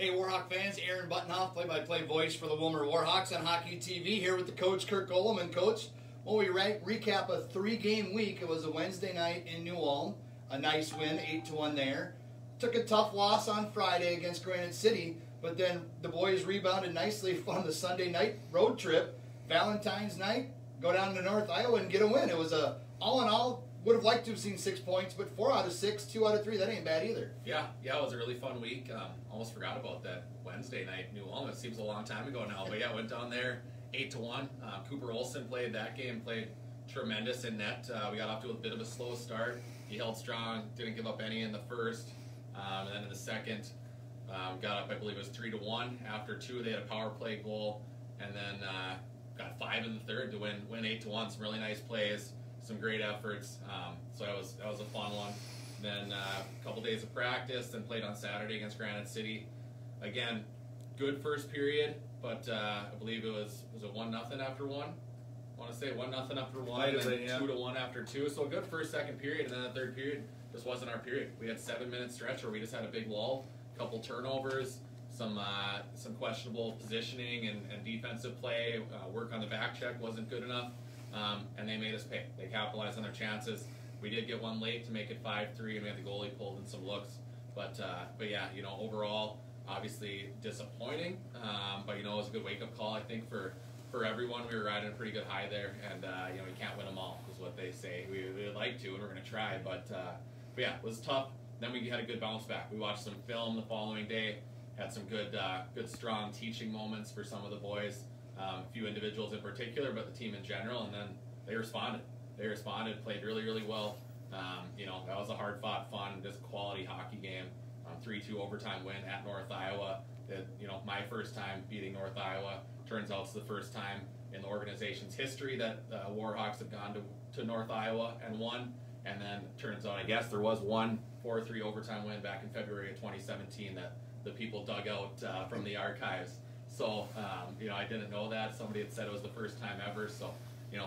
Hey, Warhawk fans, Aaron Buttonhoff, play-by-play voice for the Willmar WarHawks on Hockey TV, here with the coach, Kirk Olimb. And Coach, when we recap a 3-game week, it was a Wednesday night in New Ulm, a nice win, 8-1 there. Took a tough loss on Friday against Granite City, but then the boys rebounded nicely on the Sunday night road trip. Valentine's night, go down to North Iowa and get a win. It was a, all in all, would have liked to have seen 6 points, but 4 out of 6, 2 out of 3, that ain't bad either. Yeah, it was a really fun week. Almost forgot about that Wednesday night New Ulm. It seems a long time ago now, but yeah, went down there 8-1. Cooper Olson played that game, played tremendous in net. We got off to a bit of a slow start. He held strong, didn't give up any in the first, and then in the second, got up, I believe it was 3-1. After 2, they had a power play goal, and then got 5 in the third to win 8-1. Some really nice plays, some great efforts. So that was a fun one. Then a couple days of practice, then played on Saturday against Granite City. Again, good first period, but I believe it was a 1-0 after 1. I want to say 1-0 after 1, and then 2-1 after 2. So a good first, second period, and then the third period just wasn't our period. We had 7-minute stretch where we just had a big lull, a couple turnovers, some questionable positioning and defensive play. Work on the back check wasn't good enough, and they made us pay. They capitalized on their chances. We did get one late to make it 5-3, and we had the goalie pulled in some looks. But yeah, overall, obviously disappointing. But it was a good wake-up call, I think, for everyone. We were riding a pretty good high there, and we can't win them all, is what they say. We would like to, and we're going to try. But yeah, it was tough. Then we had a good bounce back. We watched some film the following day. Had some good, strong teaching moments for some of the boys. A few individuals in particular, but the team in general, and then they responded. They responded, played really, really well. That was a hard-fought, fun, just quality hockey game. 3-2 overtime win at North Iowa. That, my first time beating North Iowa. Turns out it's the first time in the organization's history that Warhawks have gone to North Iowa and won. And then turns out, I guess, there was one 4-3 overtime win back in February of 2017 that the people dug out from the archives. So, I didn't know that. Somebody had said it was the first time ever. So,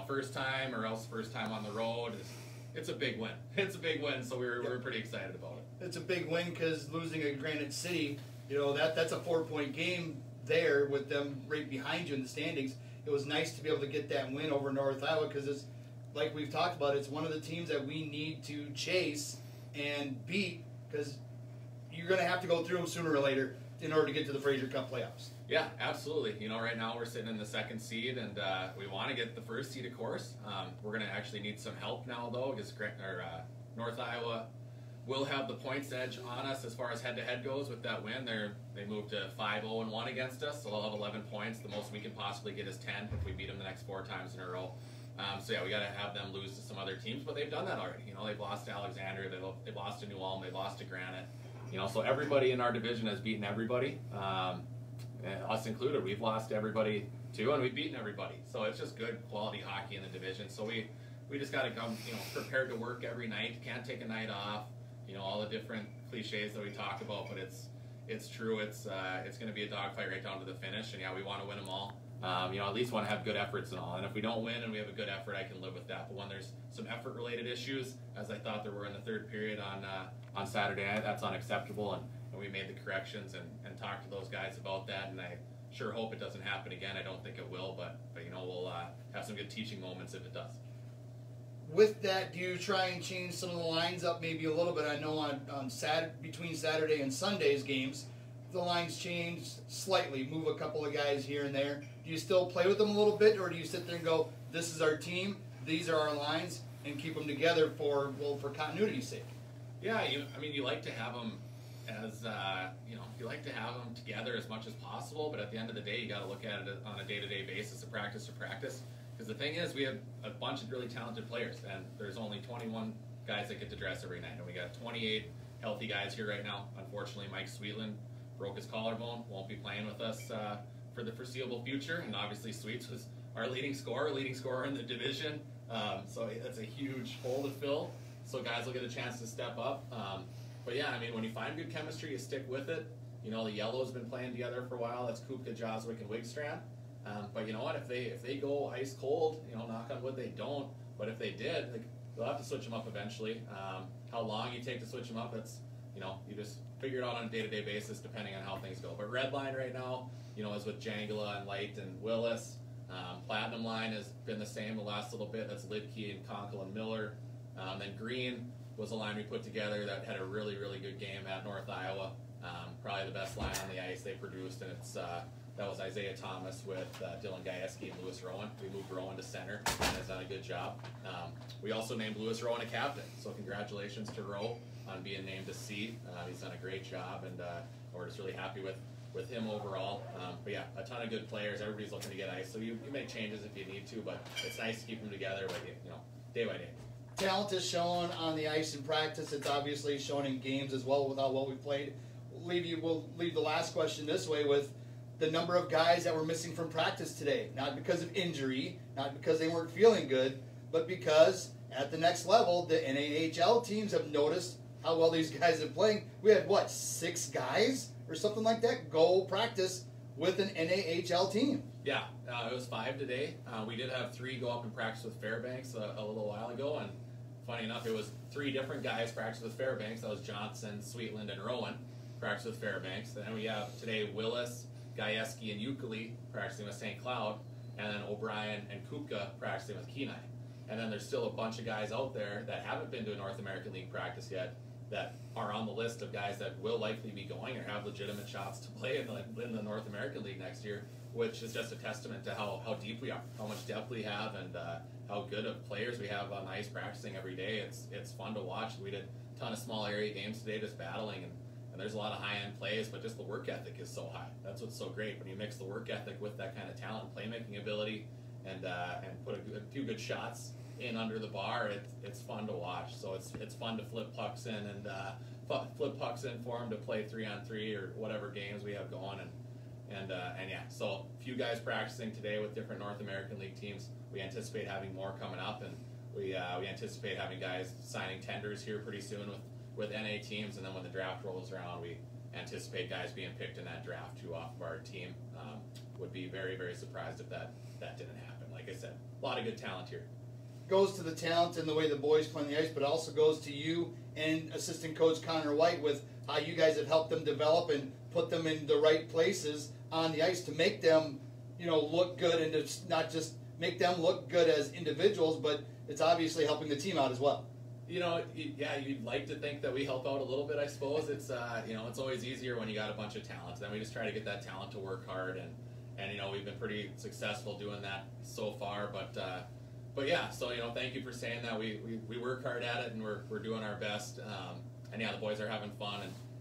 first time or else first time on the road, it's a big win. It's a big win, so we were pretty excited about it. It's a big win because losing at Granite City, that's a 4-point game there with them right behind you in the standings. It was nice to be able to get that win over North Iowa because it's, like we've talked about, it's one of the teams that we need to chase and beat because you're going to have to go through them sooner or later in order to get to the Fraser Cup playoffs. Yeah, absolutely. Right now we're sitting in the 2nd seed, and we want to get the 1st seed, of course. We're going to actually need some help now, though, because North Iowa will have the points edge on us as far as head-to-head goes with that win. They moved to 5-0-1 against us, so they'll have 11 points. The most we can possibly get is 10 if we beat them the next 4 times in a row. So yeah, we got to have them lose to some other teams, but they've done that already. They've lost to Alexandria, they've lost to New Ulm, they've lost to Granite. So everybody in our division has beaten everybody, us included. We've lost to everybody too, and we've beaten everybody. So it's just good quality hockey in the division. So we just got to come, prepared to work every night. Can't take a night off. All the different cliches that we talk about, but it's true. It's going to be a dogfight right down to the finish, and yeah, we want to win them all. At least want to have good efforts and all. And if we don't win and we have a good effort, I can live with that. But when there's some effort-related issues, as I thought there were in the 3rd period on Saturday night, that's unacceptable. And we made the corrections and talked to those guys about that. And I sure hope it doesn't happen again. I don't think it will, but we'll have some good teaching moments if it does. With that, do you try and change some of the lines up maybe a little bit? I know on between Saturday and Sunday's games, the lines change slightly, move a couple of guys here and there. Do you still play with them a little bit, or do you sit there and go, this is our team, these are our lines, and keep them together for continuity's sake? Yeah, you like to have them as, you like to have them together as much as possible, but at the end of the day, you got to look at it on a day-to-day basis, a practice to practice. Because the thing is, we have a bunch of really talented players, and there's only 21 guys that get to dress every night, and we got 28 healthy guys here right now. Unfortunately, Mike Sweetland broke his collarbone, won't be playing with us for the foreseeable future, and obviously Sweets was our leading scorer in the division, so that's a huge hole to fill, so guys will get a chance to step up. But yeah, when you find good chemistry, you stick with it. The Yellow's been playing together for a while. That's Kupka, Joswick, and Wigstrand. But you know what? If they go ice cold, knock on wood, they don't. But if they did, they'll have to switch them up eventually. How long you take to switch them up, that's you just figure it out on a day-to-day basis depending on how things go. But red line right now, is with Jangala and Light and Willis. Platinum line has been the same the last little bit. That's Lidke and Conkle and Miller. Then green was a line we put together that had a really, really good game at North Iowa. Probably the best line on the ice they produced, and that was Isaiah Thomas with Dylan Gajewski and Lewis Rowan. We moved Rowan to center, and has done a good job. We also named Lewis Rowan a captain, so congratulations to Rowe on being named a C. He's done a great job, and we're just really happy with him overall. But yeah, a ton of good players. Everybody's looking to get ice, so you make changes if you need to, but it's nice to keep them together, but day by day. Talent is shown on the ice in practice. It's obviously shown in games as well without what we played. We'll leave the last question this way with the number of guys that were missing from practice today. Not because of injury, not because they weren't feeling good, but because at the next level, the NAHL teams have noticed how well these guys are playing. We had, 6 guys or something like that go practice with an NAHL team? Yeah, it was 5 today. We did have 3 go up and practice with Fairbanks a little while ago, and funny enough, it was 3 different guys practice with Fairbanks. That was Johnson, Sweetland, and Rowan practice with Fairbanks. And then we have today Willis, Gajewski, and Ukeli practicing with St. Cloud, and then O'Brien and Kupka practicing with Kenai. And then there's still a bunch of guys out there that haven't been to a North American League practice yet that are on the list of guys that will likely be going or have legitimate shots to play in the North American League next year, which is just a testament to how deep we are, how much depth we have, and how good of players we have on ice practicing every day. It's fun to watch. We did a ton of small area games today just battling, and there's a lot of high-end plays, but just the work ethic is so high. That's what's so great when you mix the work ethic with that kind of talent, playmaking ability, and put a few good shots in under the bar. It's fun to watch. So it's fun to flip pucks in and flip pucks in for them to play 3-on-3 or whatever games we have going, and yeah. So a few guys practicing today with different North American League teams. We anticipate having more coming up, and we anticipate having guys signing tenders here pretty soon with NA teams, and then when the draft rolls around, we anticipate guys being picked in that draft too off of our team. Would be very, very surprised if that didn't happen. Like I said, a lot of good talent here. Goes to the talent and the way the boys play on the ice, but also goes to you and assistant coach Connor White with how you guys have helped them develop and put them in the right places on the ice to make them, look good, and to not just make them look good as individuals, but it's obviously helping the team out as well. Yeah, you'd like to think that we help out a little bit, I suppose. It's it's always easier when you got a bunch of talent. Then we just try to get that talent to work hard, and we've been pretty successful doing that so far. But yeah, so thank you for saying that. We work hard at it, and we're doing our best. And yeah, the boys are having fun,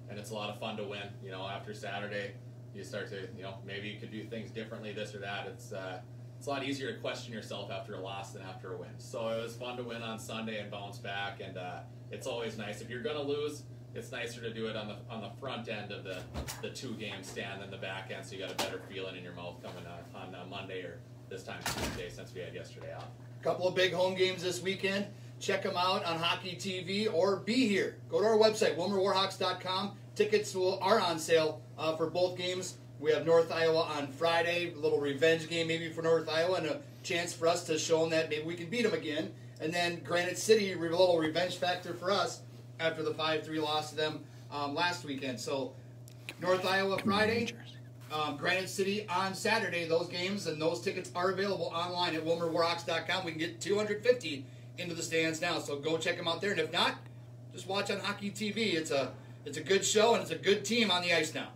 and it's a lot of fun to win. After Saturday, you start to maybe you could do things differently, this or that. It's a lot easier to question yourself after a loss than after a win. So it was fun to win on Sunday and bounce back, and it's always nice. If you're going to lose, it's nicer to do it on the front end of the 2-game stand than the back end, so you got a better feeling in your mouth coming on Monday, or this time Tuesday since we had yesterday off. Couple of big home games this weekend. Check them out on Hockey TV or be here. Go to our website, WillmarWarHawks.com. Tickets are on sale for both games. We have North Iowa on Friday, a little revenge game maybe for North Iowa, and a chance for us to show them that maybe we can beat them again. And then Granite City, a little revenge factor for us after the 5-3 loss to them last weekend. So North Iowa Friday, Granite City on Saturday, those games, and those tickets are available online at WillmarWarHawks.com. We can get 250 into the stands now, so go check them out there. And if not, just watch on Hockey TV. It's a good show, and it's a good team on the ice now.